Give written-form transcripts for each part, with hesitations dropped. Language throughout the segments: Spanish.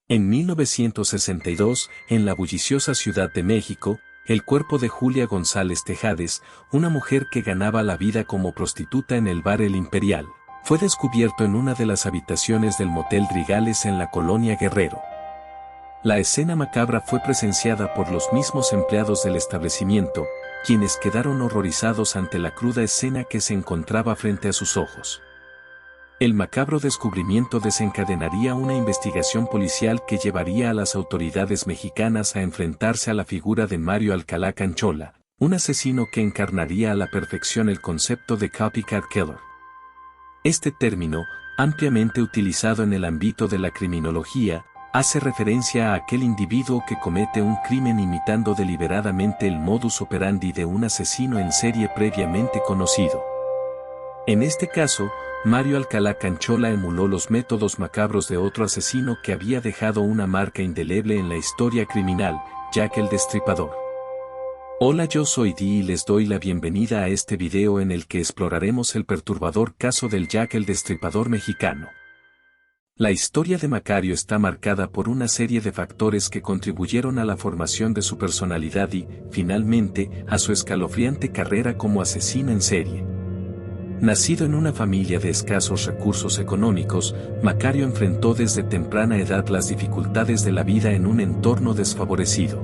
En 1962, en la bulliciosa Ciudad de México, el cuerpo de Julia González Tejades, una mujer que ganaba la vida como prostituta en el bar El Imperial, fue descubierto en una de las habitaciones del Motel Drigales en la colonia Guerrero. La escena macabra fue presenciada por los mismos empleados del establecimiento, quienes quedaron horrorizados ante la cruda escena que se encontraba frente a sus ojos. El macabro descubrimiento desencadenaría una investigación policial que llevaría a las autoridades mexicanas a enfrentarse a la figura de Mario Alcalá Canchola, un asesino que encarnaría a la perfección el concepto de copycat killer. Este término, ampliamente utilizado en el ámbito de la criminología, hace referencia a aquel individuo que comete un crimen imitando deliberadamente el modus operandi de un asesino en serie previamente conocido. En este caso, Mario Alcalá Canchola emuló los métodos macabros de otro asesino que había dejado una marca indeleble en la historia criminal, Jack el Destripador. Hola, yo soy Dee y les doy la bienvenida a este video en el que exploraremos el perturbador caso del Jack el Destripador mexicano. La historia de Macario está marcada por una serie de factores que contribuyeron a la formación de su personalidad y, finalmente, a su escalofriante carrera como asesino en serie. Nacido en una familia de escasos recursos económicos, Macario enfrentó desde temprana edad las dificultades de la vida en un entorno desfavorecido.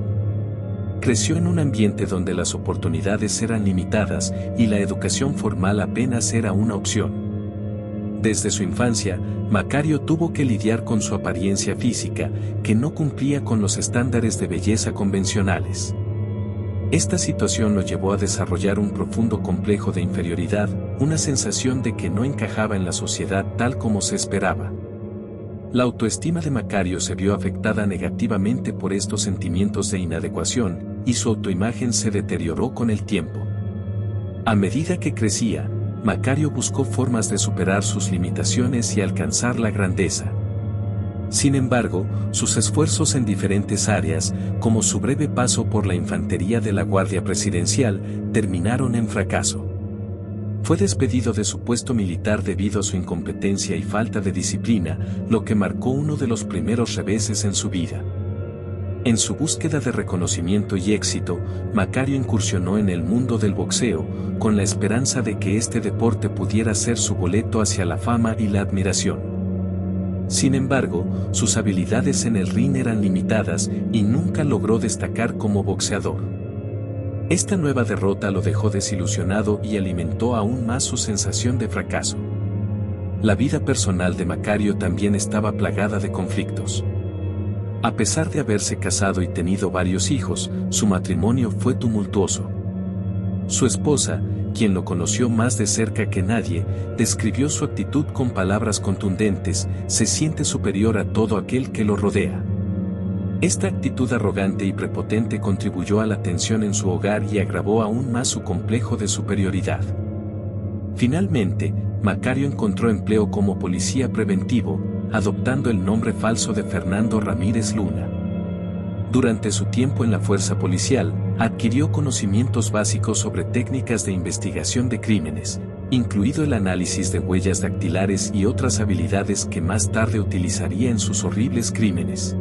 Creció en un ambiente donde las oportunidades eran limitadas y la educación formal apenas era una opción. Desde su infancia, Macario tuvo que lidiar con su apariencia física, que no cumplía con los estándares de belleza convencionales. Esta situación lo llevó a desarrollar un profundo complejo de inferioridad, una sensación de que no encajaba en la sociedad tal como se esperaba. La autoestima de Macario se vio afectada negativamente por estos sentimientos de inadecuación, y su autoimagen se deterioró con el tiempo. A medida que crecía, Macario buscó formas de superar sus limitaciones y alcanzar la grandeza. Sin embargo, sus esfuerzos en diferentes áreas, como su breve paso por la infantería de la Guardia Presidencial, terminaron en fracaso. Fue despedido de su puesto militar debido a su incompetencia y falta de disciplina, lo que marcó uno de los primeros reveses en su vida. En su búsqueda de reconocimiento y éxito, Macario incursionó en el mundo del boxeo, con la esperanza de que este deporte pudiera ser su boleto hacia la fama y la admiración. Sin embargo, sus habilidades en el ring eran limitadas y nunca logró destacar como boxeador. Esta nueva derrota lo dejó desilusionado y alimentó aún más su sensación de fracaso. La vida personal de Macario también estaba plagada de conflictos. A pesar de haberse casado y tenido varios hijos, su matrimonio fue tumultuoso. Su esposa, quien lo conoció más de cerca que nadie, describió su actitud con palabras contundentes: se siente superior a todo aquel que lo rodea. Esta actitud arrogante y prepotente contribuyó a la tensión en su hogar y agravó aún más su complejo de superioridad. Finalmente, Macario encontró empleo como policía preventivo, adoptando el nombre falso de Fernando Ramírez Luna. Durante su tiempo en la fuerza policial, adquirió conocimientos básicos sobre técnicas de investigación de crímenes, incluido el análisis de huellas dactilares y otras habilidades que más tarde utilizaría en sus horribles crímenes.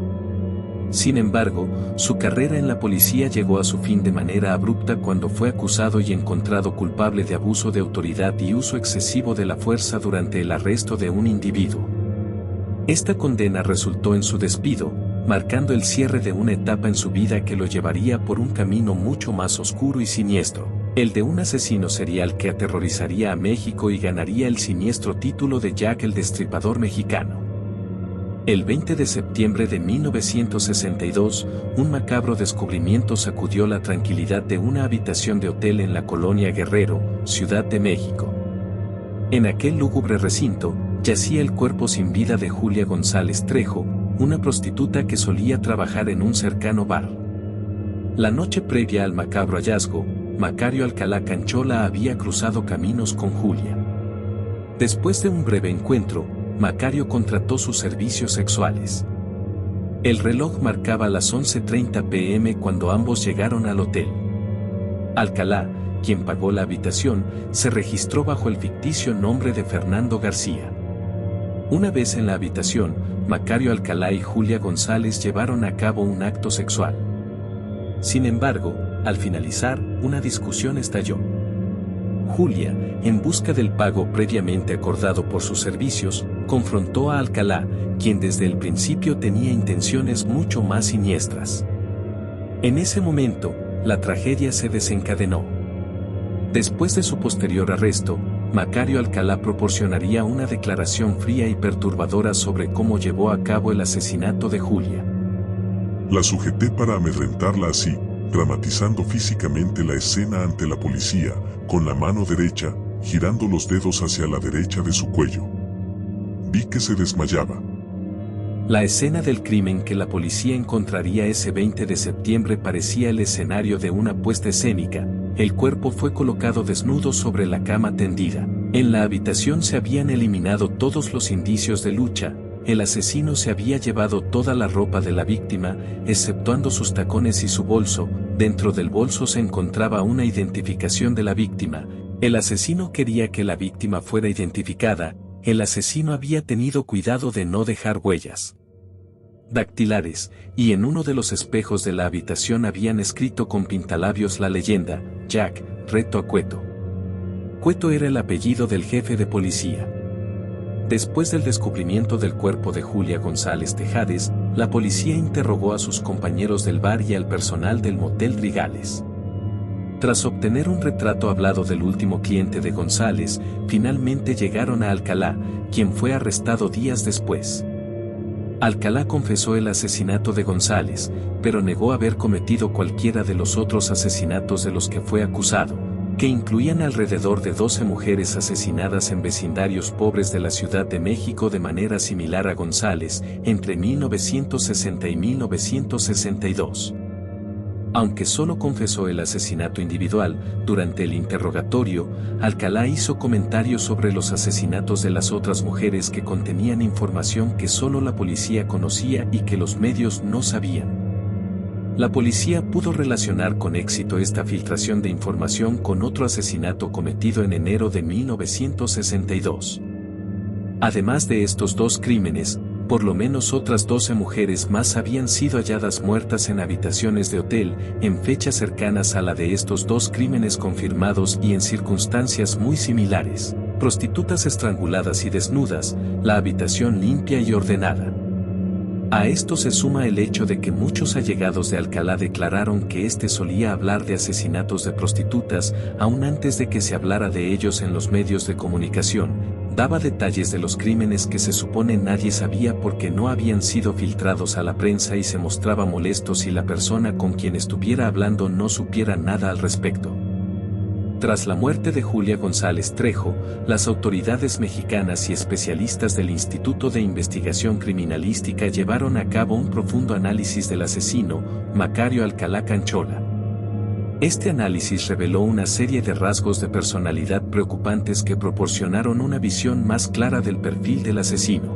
Sin embargo, su carrera en la policía llegó a su fin de manera abrupta cuando fue acusado y encontrado culpable de abuso de autoridad y uso excesivo de la fuerza durante el arresto de un individuo. Esta condena resultó en su despido, marcando el cierre de una etapa en su vida que lo llevaría por un camino mucho más oscuro y siniestro, el de un asesino serial que aterrorizaría a México y ganaría el siniestro título de Jack el Destripador mexicano. El 20 de septiembre de 1962, un macabro descubrimiento sacudió la tranquilidad de una habitación de hotel en la colonia Guerrero, Ciudad de México. En aquel lúgubre recinto, yacía el cuerpo sin vida de Julia González Trejo, una prostituta que solía trabajar en un cercano bar. La noche previa al macabro hallazgo, Macario Alcalá Canchola había cruzado caminos con Julia. Después de un breve encuentro, Macario contrató sus servicios sexuales. El reloj marcaba las 11:30 p.m. cuando ambos llegaron al hotel. Alcalá, quien pagó la habitación, se registró bajo el ficticio nombre de Fernando García. Una vez en la habitación, Macario Alcalá y Julia González llevaron a cabo un acto sexual. Sin embargo, al finalizar, una discusión estalló. Julia, en busca del pago previamente acordado por sus servicios, confrontó a Alcalá, quien desde el principio tenía intenciones mucho más siniestras. En ese momento, la tragedia se desencadenó. Después de su posterior arresto, Macario Alcalá proporcionaría una declaración fría y perturbadora sobre cómo llevó a cabo el asesinato de Julia. La sujeté para amedrentarla así, dramatizando físicamente la escena ante la policía, con la mano derecha, girando los dedos hacia la derecha de su cuello. Vi que se desmayaba. La escena del crimen que la policía encontraría ese 20 de septiembre parecía el escenario de una puesta escénica. El cuerpo fue colocado desnudo sobre la cama tendida. En la habitación se habían eliminado todos los indicios de lucha. El asesino se había llevado toda la ropa de la víctima, exceptuando sus tacones y su bolso. Dentro del bolso se encontraba una identificación de la víctima. El asesino quería que la víctima fuera identificada. El asesino había tenido cuidado de no dejar huellas dactilares, y en uno de los espejos de la habitación habían escrito con pintalabios la leyenda: Jack, reto a Cueto. Cueto era el apellido del jefe de policía. Después del descubrimiento del cuerpo de Julia González Tejades, la policía interrogó a sus compañeros del bar y al personal del motel Trigales. Tras obtener un retrato hablado del último cliente de González, finalmente llegaron a Alcalá, quien fue arrestado días después. Alcalá confesó el asesinato de González, pero negó haber cometido cualquiera de los otros asesinatos de los que fue acusado, que incluían alrededor de 12 mujeres asesinadas en vecindarios pobres de la Ciudad de México de manera similar a González, entre 1960 y 1962. Aunque solo confesó el asesinato individual, durante el interrogatorio, Alcalá hizo comentarios sobre los asesinatos de las otras mujeres que contenían información que solo la policía conocía y que los medios no sabían. La policía pudo relacionar con éxito esta filtración de información con otro asesinato cometido en enero de 1962. Además de estos dos crímenes, por lo menos otras 12 mujeres más habían sido halladas muertas en habitaciones de hotel, en fechas cercanas a la de estos dos crímenes confirmados y en circunstancias muy similares: prostitutas estranguladas y desnudas, la habitación limpia y ordenada. A esto se suma el hecho de que muchos allegados de Alcalá declararon que éste solía hablar de asesinatos de prostitutas, aún antes de que se hablara de ellos en los medios de comunicación. Daba detalles de los crímenes que se supone nadie sabía porque no habían sido filtrados a la prensa y se mostraba molesto si la persona con quien estuviera hablando no supiera nada al respecto. Tras la muerte de Julia González Trejo, las autoridades mexicanas y especialistas del Instituto de Investigación Criminalística llevaron a cabo un profundo análisis del asesino, Macario Alcalá Canchola. Este análisis reveló una serie de rasgos de personalidad preocupantes que proporcionaron una visión más clara del perfil del asesino.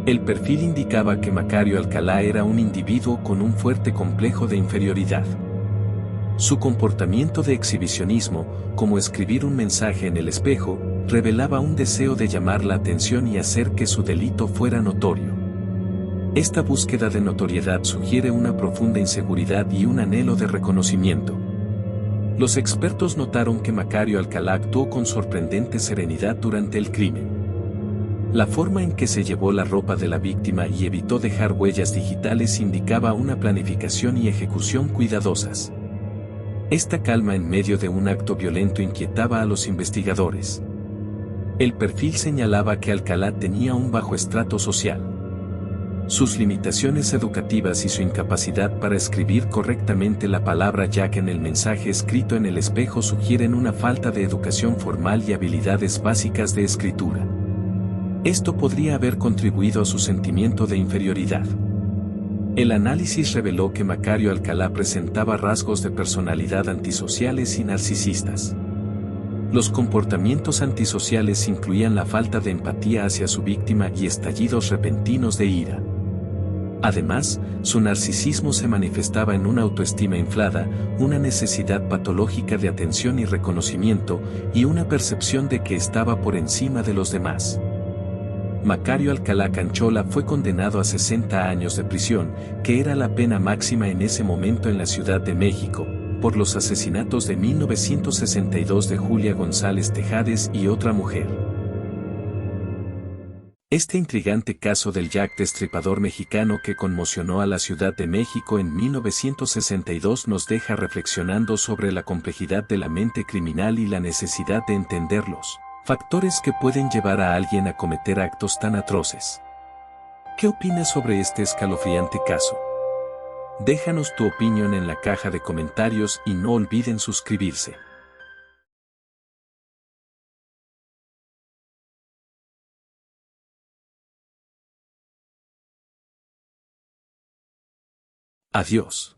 El perfil indicaba que Macario Alcalá era un individuo con un fuerte complejo de inferioridad. Su comportamiento de exhibicionismo, como escribir un mensaje en el espejo, revelaba un deseo de llamar la atención y hacer que su delito fuera notorio. Esta búsqueda de notoriedad sugiere una profunda inseguridad y un anhelo de reconocimiento. Los expertos notaron que Macario Alcalá actuó con sorprendente serenidad durante el crimen. La forma en que se llevó la ropa de la víctima y evitó dejar huellas digitales indicaba una planificación y ejecución cuidadosas. Esta calma en medio de un acto violento inquietaba a los investigadores. El perfil señalaba que Alcalá tenía un bajo estrato social. Sus limitaciones educativas y su incapacidad para escribir correctamente la palabra Jack en el mensaje escrito en el espejo sugieren una falta de educación formal y habilidades básicas de escritura. Esto podría haber contribuido a su sentimiento de inferioridad. El análisis reveló que Macario Alcalá presentaba rasgos de personalidad antisociales y narcisistas. Los comportamientos antisociales incluían la falta de empatía hacia su víctima y estallidos repentinos de ira. Además, su narcisismo se manifestaba en una autoestima inflada, una necesidad patológica de atención y reconocimiento, y una percepción de que estaba por encima de los demás. Macario Alcalá Canchola fue condenado a 60 años de prisión, que era la pena máxima en ese momento en la Ciudad de México, por los asesinatos de 1962 de Julia González Tejades y otra mujer. Este intrigante caso del Jack Destripador mexicano que conmocionó a la Ciudad de México en 1962 nos deja reflexionando sobre la complejidad de la mente criminal y la necesidad de entenderlos, factores que pueden llevar a alguien a cometer actos tan atroces. ¿Qué opinas sobre este escalofriante caso? Déjanos tu opinión en la caja de comentarios y no olviden suscribirse. Adiós.